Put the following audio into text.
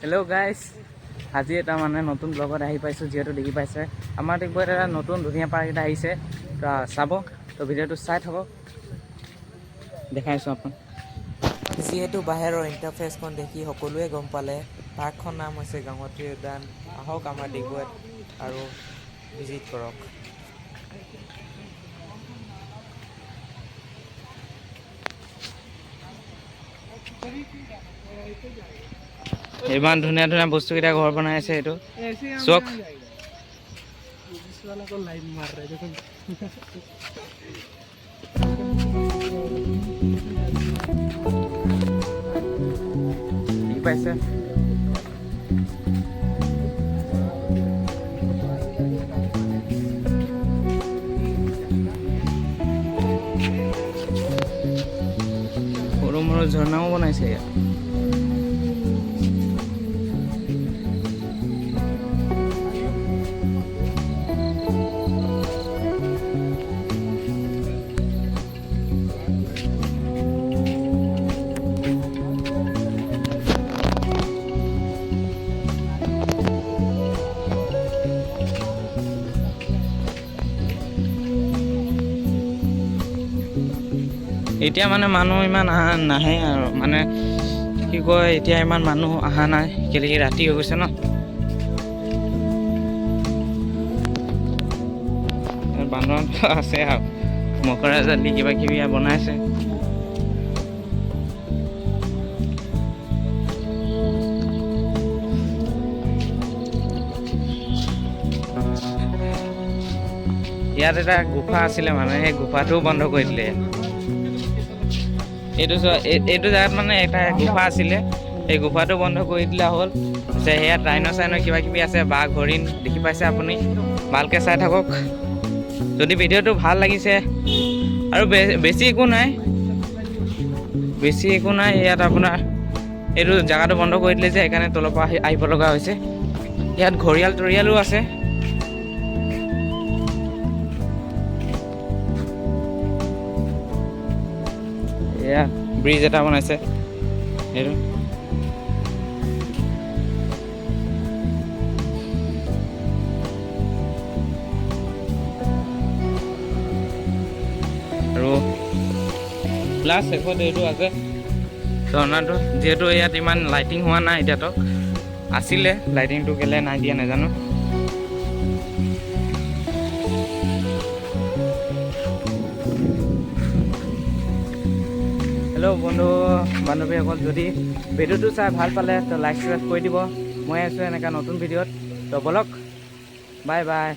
Hello' guys, আজি এটা মানে নতুন ব্লগত আহি পাইছোঁ। যিহেতু দেখি পাইছে আমাৰ ডিগবৈত এটা নতুন ধুনীয়া পাৰ্ক এটা আহিছে, তো চাব। তো ভিডিঅ'টো চাই থাকক, দেখাইছোঁ আপোনাক। যিহেতু বাহিৰৰ ইণ্টাৰফেচখন দেখি সকলোৱে গম পালে পাৰ্কখন নাম হৈছে গংগোত্ৰী উদ্যান। আহক আমাৰ ডিগবৈত আৰু ভিজিট কৰক। ইমান ধুনীয়া ধুনীয়া বস্তুকেইটা ঘৰ বনাই আছে। এইটো চক পাইছে। সৰু মৰু ঝৰ্ণাও বনাইছে ইয়াত। এতিয়া মানে মানুহ ইমান নাহে আৰু, মানে কি কয়, এতিয়া ইমান মানুহ অহা নাই, কেলে ৰাতি হৈ গৈছে ন। বান্দৰ আছে আৰু মকৰা জালি কিবা কিবি বনাইছে। ইয়াত এটা গুফা আছিলে, মানে সেই গুফাটোও বন্ধ কৰি দিলে। এইটো জেগাত মানে এটা গুফা আছিলে, এই গুফাটো বন্ধ কৰি দিলা হ'ল। সেয়াত ৰাইন' চাইন' কিবা কিবি আছে, বাঘ হৰিণ দেখি পাইছে আপুনি। ভালকৈ চাই থাকক যদি ভিডিঅ'টো ভাল লাগিছে। আৰু বেছি একো নাই, ইয়াত আপোনাৰ এইটো জেগাটো বন্ধ কৰি দিলে যে, সেইকাৰণে তলৰ পৰা আহিব লগা হৈছে। ইয়াত ঘৰিয়াল তৰিয়ালো আছে। এয়া ব্ৰিজ এটা বনাইছে এইটো। আৰু প্লাছ শেষত এইটো আছে ঝৰ্ণাটো। যিহেতু ইয়াত ইমান লাইটিং হোৱা নাই এতিয়াতো, আছিলে লাইটিংটো কেলে নাই দিয়া নাজানো। হেল্ল' বন্ধু বান্ধৱীসকল, যদি ভিডিঅ'টো চাই ভাল পালে তো লাইক কৰি দিব। মই আছোঁ এনেকুৱা নতুন ভিডিঅ'ত, তো বলক, বাই বাই।